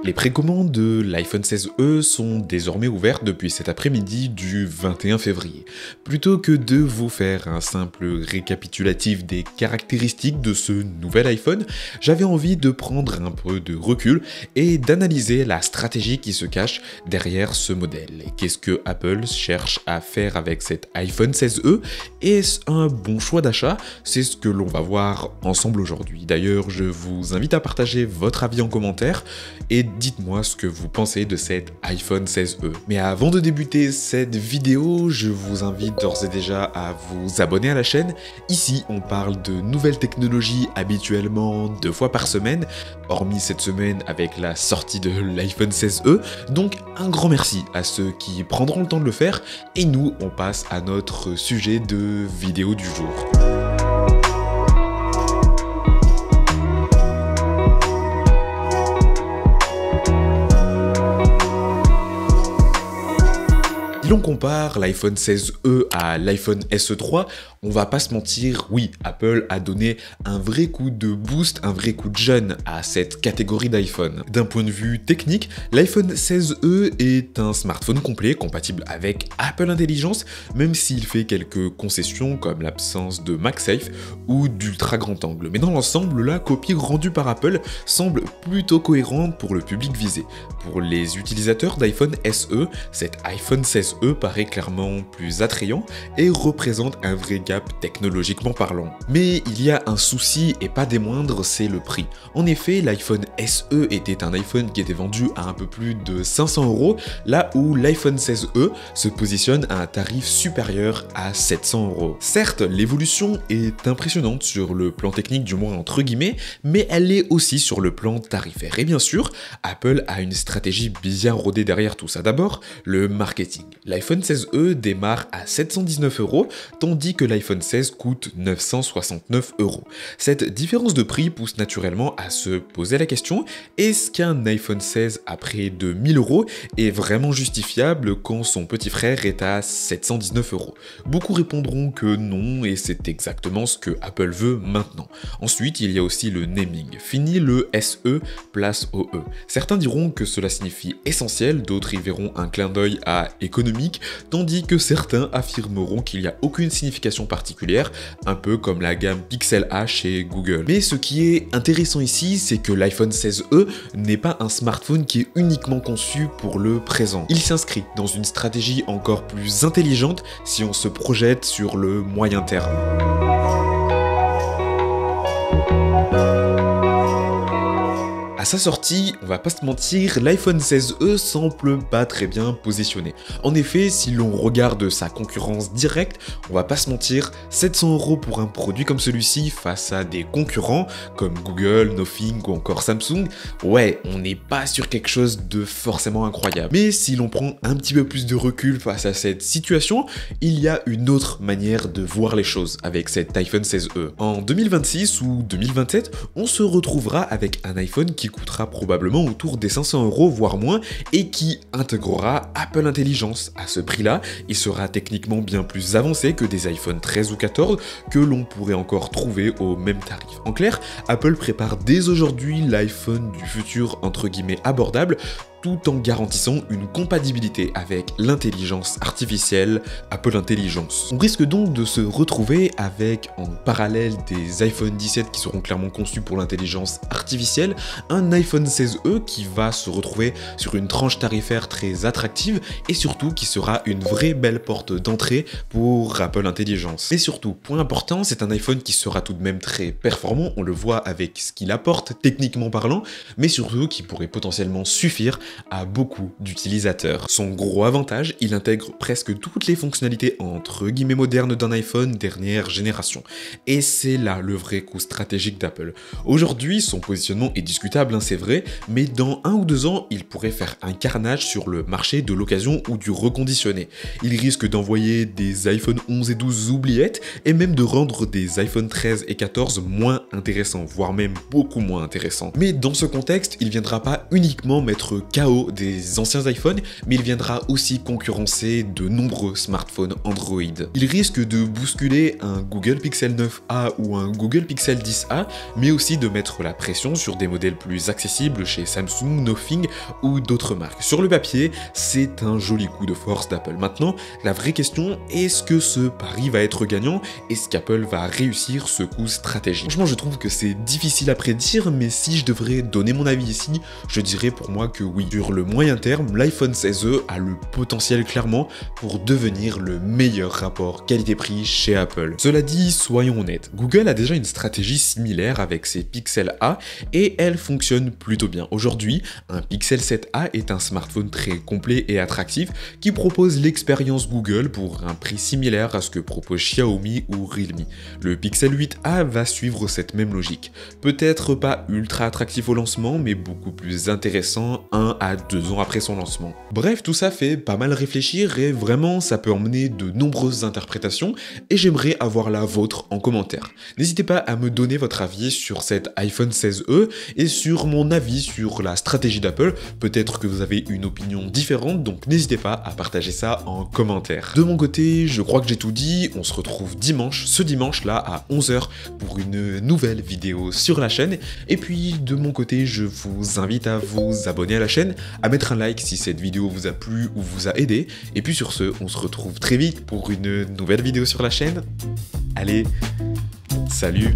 Les précommandes de l'iPhone 16e sont désormais ouvertes depuis cet après-midi du 21 février. Plutôt que de vous faire un simple récapitulatif des caractéristiques de ce nouvel iPhone, j'avais envie de prendre un peu de recul et d'analyser la stratégie qui se cache derrière ce modèle. Qu'est-ce que Apple cherche à faire avec cet iPhone 16e? Est-ce un bon choix d'achat? C'est ce que l'on va voir ensemble aujourd'hui. D'ailleurs, je vous invite à partager votre avis en commentaire et dites-moi ce que vous pensez de cet iPhone 16e. Mais avant de débuter cette vidéo, je vous invite d'ores et déjà à vous abonner à la chaîne. Ici, on parle de nouvelles technologies habituellement 2 fois par semaine, hormis cette semaine avec la sortie de l'iPhone 16e. Donc un grand merci à ceux qui prendront le temps de le faire. Et nous, on passe à notre sujet de vidéo du jour. Si l'on compare l'iPhone 16e à l'iPhone SE3, on va pas se mentir, oui, Apple a donné un vrai coup de boost, un vrai coup de jeune à cette catégorie d'iPhone. D'un point de vue technique, l'iPhone 16e est un smartphone complet, compatible avec Apple Intelligence, même s'il fait quelques concessions comme l'absence de MagSafe ou d'ultra grand angle. Mais dans l'ensemble, la copie rendue par Apple semble plutôt cohérente pour le public visé. Pour les utilisateurs d'iPhone SE, cet iPhone 16e paraît clairement plus attrayant et représente un vrai gap technologiquement parlant. Mais il y a un souci et pas des moindres, c'est le prix. En effet, l'iPhone SE était un iPhone qui était vendu à un peu plus de 500 €, là où l'iPhone 16e se positionne à un tarif supérieur à 700 €. Certes, l'évolution est impressionnante sur le plan technique, du moins entre guillemets, mais elle est aussi sur le plan tarifaire. Et bien sûr, Apple a une stratégie bien rodée derrière tout ça. D'abord, le marketing. L'iPhone 16e démarre à 719 €, tandis que l'iPhone 16 coûte 969 €. Cette différence de prix pousse naturellement à se poser la question, est-ce qu'un iPhone 16 à près de 1000 € est vraiment justifiable quand son petit frère est à 719 €? Beaucoup répondront que non, et c'est exactement ce que Apple veut maintenant. Ensuite, il y a aussi le naming. Fini le SE, place au E. Certains diront que cela signifie essentiel, d'autres y verront un clin d'œil à économique, tandis que certains affirmeront qu'il n'y a aucune signification particulière, un peu comme la gamme Pixel A chez Google. Mais ce qui est intéressant ici, c'est que l'iPhone 16e n'est pas un smartphone qui est uniquement conçu pour le présent. Il s'inscrit dans une stratégie encore plus intelligente si on se projette sur le moyen terme. À sa sortie, on va pas se mentir, l'iPhone 16e semble pas très bien positionné. En effet, si l'on regarde sa concurrence directe, on va pas se mentir, 700 € pour un produit comme celui-ci face à des concurrents comme Google, Nothing ou encore Samsung, ouais, on n'est pas sur quelque chose de forcément incroyable. Mais si l'on prend un petit peu plus de recul face à cette situation, il y a une autre manière de voir les choses avec cet iPhone 16e. En 2026 ou 2027, on se retrouvera avec un iPhone qui coûtera probablement autour des 500 €, voire moins, et qui intégrera Apple Intelligence. À ce prix-là, il sera techniquement bien plus avancé que des iPhone 13 ou 14 que l'on pourrait encore trouver au même tarif. En clair, Apple prépare dès aujourd'hui l'iPhone du futur entre guillemets abordable, tout en garantissant une compatibilité avec l'intelligence artificielle Apple Intelligence. On risque donc de se retrouver avec, en parallèle des iPhone 17 qui seront clairement conçus pour l'intelligence artificielle, un iPhone 16e qui va se retrouver sur une tranche tarifaire très attractive et surtout qui sera une vraie belle porte d'entrée pour Apple Intelligence. Et surtout, point important, c'est un iPhone qui sera tout de même très performant, on le voit avec ce qu'il apporte techniquement parlant, mais surtout qui pourrait potentiellement suffire à beaucoup d'utilisateurs. Son gros avantage, il intègre presque toutes les fonctionnalités entre guillemets modernes d'un iPhone dernière génération. Et c'est là le vrai coup stratégique d'Apple. Aujourd'hui, son positionnement est discutable, hein, c'est vrai, mais dans 1 ou 2 ans, il pourrait faire un carnage sur le marché de l'occasion ou du reconditionné. Il risque d'envoyer des iPhone 11 et 12 oubliettes et même de rendre des iPhone 13 et 14 moins intéressants, voire même beaucoup moins intéressants. Mais dans ce contexte, il viendra pas uniquement mettre chaos des anciens iPhones, mais il viendra aussi concurrencer de nombreux smartphones Android. Il risque de bousculer un Google Pixel 9a ou un Google Pixel 10a, mais aussi de mettre la pression sur des modèles plus accessibles chez Samsung, Nothing ou d'autres marques. Sur le papier, c'est un joli coup de force d'Apple. Maintenant, la vraie question, est-ce que ce pari va être gagnant? Est-ce qu'Apple va réussir ce coup stratégique? Franchement, je trouve que c'est difficile à prédire, mais si je devrais donner mon avis ici, je dirais pour moi que oui. Sur le moyen terme, l'iPhone 16e a le potentiel clairement pour devenir le meilleur rapport qualité-prix chez Apple. Cela dit, soyons honnêtes, Google a déjà une stratégie similaire avec ses Pixel A et elle fonctionne plutôt bien. Aujourd'hui, un Pixel 7a est un smartphone très complet et attractif qui propose l'expérience Google pour un prix similaire à ce que propose Xiaomi ou Realme. Le Pixel 8a va suivre cette même logique. Peut-être pas ultra attractif au lancement, mais beaucoup plus intéressant 1 à 2 ans après son lancement. Bref, tout ça fait pas mal réfléchir et vraiment ça peut emmener de nombreuses interprétations et j'aimerais avoir la vôtre en commentaire. N'hésitez pas à me donner votre avis sur cet iPhone 16e et sur mon avis sur la stratégie d'Apple. Peut-être que vous avez une opinion différente, donc n'hésitez pas à partager ça en commentaire. De mon côté, je crois que j'ai tout dit, on se retrouve dimanche, ce dimanche là à 11 h pour une nouvelle vidéo sur la chaîne. Et puis de mon côté, je vous invite à vous abonner à la chaîne, à mettre un like si cette vidéo vous a plu ou vous a aidé. Et puis sur ce, on se retrouve très vite pour une nouvelle vidéo sur la chaîne. Allez, salut!